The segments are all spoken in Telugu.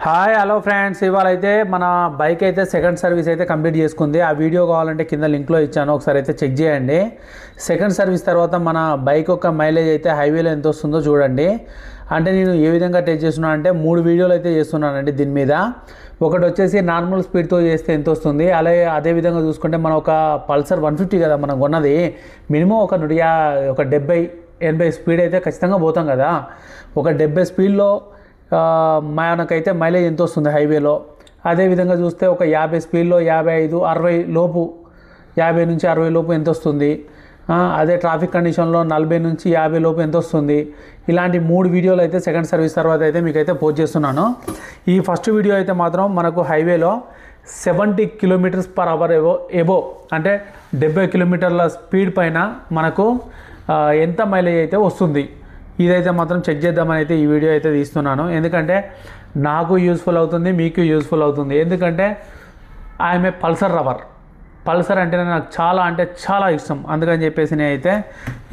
హాయ్ హలో ఫ్రెండ్స్, ఇవాళ అయితే మన బైక్ అయితే సెకండ్ సర్వీస్ అయితే కంప్లీట్ చేసుకుంది. ఆ వీడియో కావాలంటే కింద లింక్లో ఇచ్చాను, ఒకసారి అయితే చెక్ చేయండి. సెకండ్ సర్వీస్ తర్వాత మన బైక్ యొక్క మైలేజ్ అయితే హైవేలో ఎంత వస్తుందో చూడండి. అంటే నేను ఏ విధంగా టెస్ట్ చేస్తున్నాను అంటే 3 వీడియోలు అయితే చేస్తున్నానండి దీని మీద. ఒకటి వచ్చేసి నార్మల్ స్పీడ్తో చేస్తే ఎంత వస్తుంది, అలాగే అదేవిధంగా చూసుకుంటే మనం ఒక పల్సర్ 150 కదా మనం కొన్నది, మినిమం ఒక 70-80 స్పీడ్ అయితే ఖచ్చితంగా పోతాం కదా. ఒక 70 స్పీడ్లో మనకైతే మైలేజ్ ఎంత వస్తుంది హైవేలో. అదేవిధంగా చూస్తే ఒక 50 స్పీడ్లో 55-60 లోపు, 50 నుంచి 60 లోపు ఎంత వస్తుంది. అదే ట్రాఫిక్ కండిషన్లో 40 నుంచి 50 లోపు ఎంత వస్తుంది. ఇలాంటి 3 వీడియోలు అయితే సెకండ్ సర్వీస్ తర్వాత అయితే మీకైతే పోస్ట్ చేస్తున్నాను. ఈ ఫస్ట్ వీడియో అయితే మాత్రం మనకు హైవేలో 70 km/h ఎబో అంటే 70 కిలోమీటర్ల స్పీడ్ పైన మనకు ఎంత మైలేజ్ అయితే వస్తుంది, ఇదైతే మాత్రం చెక్ చేద్దామని అయితే ఈ వీడియో అయితే తీస్తున్నాను. ఎందుకంటే నాకు యూస్ఫుల్ అవుతుంది, మీకు యూస్ఫుల్ అవుతుంది. ఎందుకంటే I'm a Pulsar lover. Pulsar అంటేనే నాకు చాలా ఇష్టం. అందుకని చెప్పేసి నేనైతే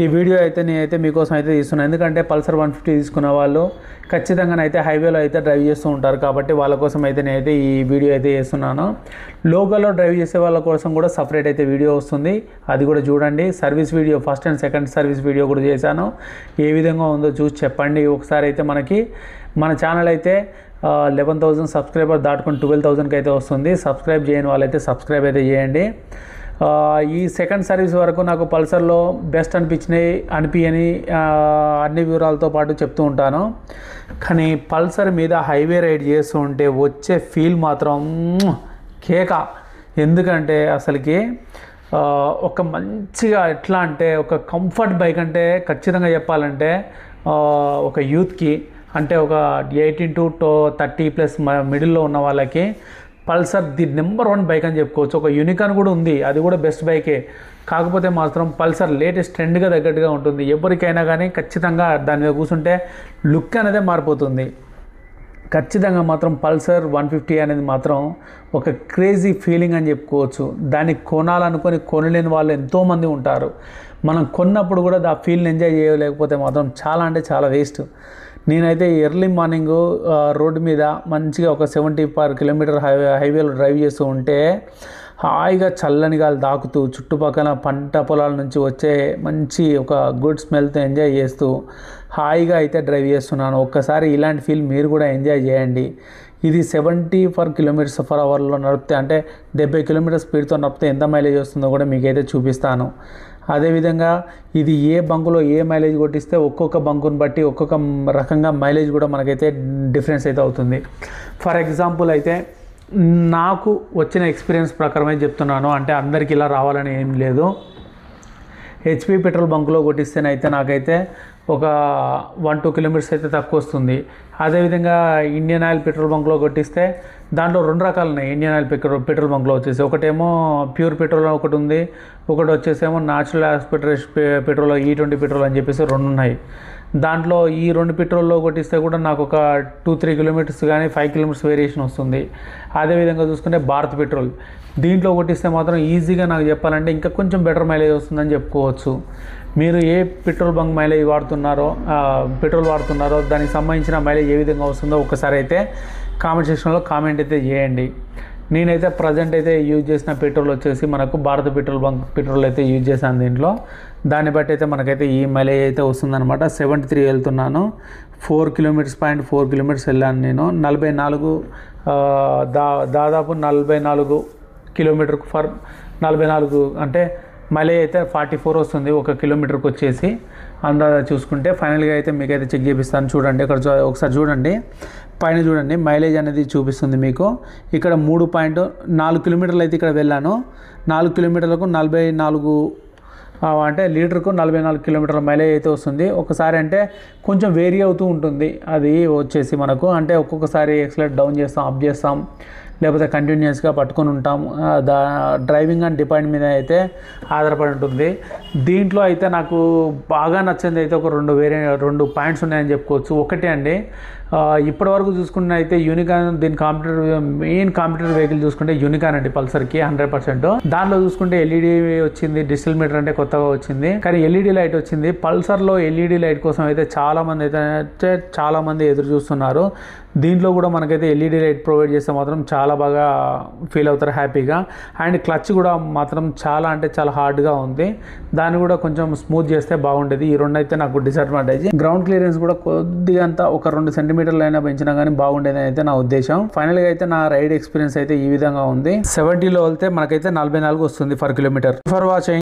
ఈ వీడియో అయితే నేనైతే మీకోసం అయితే తీస్తున్నాను. ఎందుకంటే పల్సర్ 150 తీసుకున్న వాళ్ళు ఖచ్చితంగానైతే హైవేలో అయితే డ్రైవ్ చేస్తూ ఉంటారు, కాబట్టి వాళ్ళ కోసం అయితే నేనైతే ఈ వీడియో అయితే చేస్తున్నాను. లోకల్లో డ్రైవ్ చేసే వాళ్ళ కోసం కూడా సపరేట్ అయితే వీడియో వస్తుంది, అది కూడా చూడండి. Service video first and second service video కూడా చేశాను. ఏ విధంగా ఉందో చూసి చెప్పండి. ఒకసారి అయితే మన ఛానల్ అయితే 11,000 సబ్స్క్రైబర్ దాటుకుని 12,000కి అయితే వస్తుంది. సబ్స్క్రైబ్ చేయని వాళ్ళైతే సబ్స్క్రైబ్ అయితే చేయండి. ఈ సెకండ్ సర్వీస్ వరకు నాకు పల్సర్లో బెస్ట్ అనిపించని అన్ని వివరాలతో పాటు చెప్తూ ఉంటాను. కానీ పల్సర్ మీద హైవే రైడ్ చేస్తూ ఉంటే వచ్చే ఫీల్ మాత్రం కేక. ఎందుకంటే అసలుకి ఒక మంచిగా ఎట్లా అంటే ఒక కంఫర్ట్ బైక్ అంటే ఖచ్చితంగా చెప్పాలంటే ఒక యూత్కి అంటే ఒక 18 to 30+ మిడిల్లో ఉన్న వాళ్ళకి పల్సర్ ది నెంబర్ 1 బైక్ అని చెప్పుకోవచ్చు. ఒక యూనికార్న్ కూడా ఉంది, అది కూడా బెస్ట్ బైకే. కాకపోతే మాత్రం పల్సర్ లేటెస్ట్ ట్రెండ్గా తగ్గట్టుగా ఉంటుంది. ఎవరికైనా కానీ ఖచ్చితంగా దాని మీద కూర్చుంటే లుక్ అనేదే మారిపోతుంది. ఖచ్చితంగా మాత్రం పల్సర్ 150 అనేది మాత్రం ఒక క్రేజీ ఫీలింగ్ అని చెప్పుకోవచ్చు. దాన్ని కొనాలనుకొని కొనలేని వాళ్ళు ఎంతోమంది ఉంటారు. మనం కొన్నప్పుడు కూడా ఆ ఫీల్ని ఎంజాయ్ చేయలేకపోతే మాత్రం చాలా వేస్ట్. నేనైతే ఎర్లీ మార్నింగ్ రోడ్డు మీద మంచిగా ఒక 70 km హైవేలో డ్రైవ్ చేస్తూ ఉంటే హాయిగా చల్లని గాలి తాకుతూ చుట్టుపక్కల పంట పొలాల నుంచి వచ్చే మంచి ఒక గుడ్ స్మెల్తో ఎంజాయ్ చేస్తూ హాయిగా అయితే డ్రైవ్ చేస్తున్నాను. ఒక్కసారి ఇలాంటి ఫీల్ మీరు కూడా ఎంజాయ్ చేయండి. ఇది 70 km/hలో నడిపితే అంటే 70 km స్పీడ్తో నడిపితే ఎంత మైలేజ్ వస్తుందో కూడా మీకైతే చూపిస్తాను. అదేవిధంగా ఇది ఏ బంకులో ఏ మైలేజ్ కొట్టిస్తే ఒక్కొక్క బంకుని బట్టి ఒక్కొక్క రకంగా మైలేజ్ కూడా మనకైతే డిఫరెన్స్ అయితే అవుతుంది. ఫర్ ఎగ్జాంపుల్ అయితే నాకు వచ్చిన ఎక్స్పీరియన్స్ ప్రకారమే చెప్తున్నాను, అంటే అందరికీ ఇలా రావాలని ఏం లేదు. హెచ్పి పెట్రోల్ బంకులో కొట్టిస్తేనైతే నాకైతే ఒక 1-2 కిలోమీటర్స్ అయితే తక్కువ వస్తుంది. అదేవిధంగా ఇండియన్ ఆయిల్ పెట్రోల్ బంక్లో కొట్టిస్తే దాంట్లో 2 రకాలు ఉన్నాయి. ఇండియన్ ఆయిల్ పెట్రోల్ బంక్లో వచ్చేసి ఒకటేమో ప్యూర్ పెట్రోల్ ఒకటి ఉంది, ఒకటి వచ్చేసేమో న్యాచురల్ పెట్రోల్ E20 పెట్రోల్ అని చెప్పేసి 2 ఉన్నాయి. దాంట్లో ఈ 2 పెట్రోల్లో కొట్టిస్తే కూడా నాకు ఒక 2-3 కిలోమీటర్స్ కానీ 5 కిలోమీటర్స్ వేరియేషన్ వస్తుంది. అదేవిధంగా చూసుకుంటే భారత్ పెట్రోల్, దీంట్లో కొట్టిస్తే మాత్రం ఈజీగా నాకు చెప్పాలంటే ఇంకా కొంచెం బెటర్ మైలేజ్ వస్తుందని చెప్పుకోవచ్చు. మీరు ఏ పెట్రోల్ బంక్ మైలేజ్ పెట్రోల్ వాడుతున్నారో దానికి సంబంధించిన మైలేజ్ ఏ విధంగా వస్తుందో ఒకసారి అయితే కామెంట్ సెక్షన్లో కామెంట్ అయితే చేయండి. నేనైతే ప్రజెంట్ అయితే యూజ్ చేసిన పెట్రోల్ వచ్చేసి మనకు భారత పెట్రోల్ బంక్ పెట్రోల్ అయితే యూజ్ చేశాను దీంట్లో. దాన్ని బట్టి అయితే మనకైతే ఈ మైలేజ్ అయితే వస్తుందన్నమాట. 73 వెళ్తున్నాను, 4 kilometers వెళ్ళాను నేను. 44 దాదాపు 44 కిలోమీటర్కు 44 అంటే మైలేజ్ అయితే 44 వస్తుంది 1 కిలోమీటర్కి వచ్చేసి. అందాజ చూసుకుంటే ఫైనల్గా అయితే మీకైతే చెక్ చేపిస్తాను. చూడండి, ఇక్కడ ఒకసారి చూడండి, పైన చూడండి మైలేజ్ అనేది చూపిస్తుంది మీకు. ఇక్కడ 3.4 కిలోమీటర్లు అయితే ఇక్కడ వెళ్ళాను. 4 కిలోమీటర్లకు 44 అంటే లీటర్కు 44 కిలోమీటర్ల మైలేజ్ అయితే వస్తుంది. ఒకసారి అంటే కొంచెం వేరీ అవుతూ ఉంటుంది అది వచ్చేసి మనకు, అంటే ఒక్కొక్కసారి ఎక్సలెట్ డౌన్ చేస్తాం, అప్ చేస్తాం, లేకపోతే కంటిన్యూస్గా పట్టుకొని ఉంటాం. డ్రైవింగ్ అండ్ డిపెండ్ మీద అయితే ఆధారపడి ఉంటుంది. దీంట్లో అయితే నాకు బాగా నచ్చింది అయితే ఒక 2 పాయింట్స్ ఉన్నాయని చెప్పుకోవచ్చు. ఒకటి అండి, ఇప్పటి వరకు చూసుకుంటే అయితే యూనికాన్ దీని మెయిన్ కాంపిటేటివ్ వెహికల్ చూసుకుంటే యూనికాన్ అండి పల్సర్కి 100%. దానిలో చూసుకుంటే ఎల్ఈడి వచ్చింది, డిజిటల్ మీటర్ అంటే కొత్తగా వచ్చింది, కానీ ఎల్ఈడి లైట్ వచ్చింది. పల్సర్లో ఎల్ఈడి లైట్ కోసం అయితే చాలా మంది ఎదురు చూస్తున్నారు. దీంట్లో కూడా మనకైతే ఎల్ఈడి లైట్ ప్రొవైడ్ చేస్తే మాత్రం చాలా బాగా ఫీల్ అవుతారు హ్యాపీగా. అండ్ క్లచ్ కూడా మాత్రం చాలా అంటే చాలా హార్డ్గా ఉంది, దాన్ని కూడా కొంచెం స్మూత్ చేస్తే బాగుండేది. ఈ రెండు అయితే నాకు డిసడ్వాంటేజ్. గ్రౌండ్ క్లియరెన్స్ కూడా కొద్దిగా అంతా ఒక 2 సెంటీమీటర్లు అయినా పెంచినా కానీ బాగుండేది అయితే నా ఉద్దేశం. ఫైనల్గా అయితే నా రైడ్ ఎక్స్పీరియన్స్ అయితే ఈ విధంగా ఉంది. 70లో వెళ్తే మనకైతే 44 వస్తుంది పర్ కిలోమీటర్. For watching.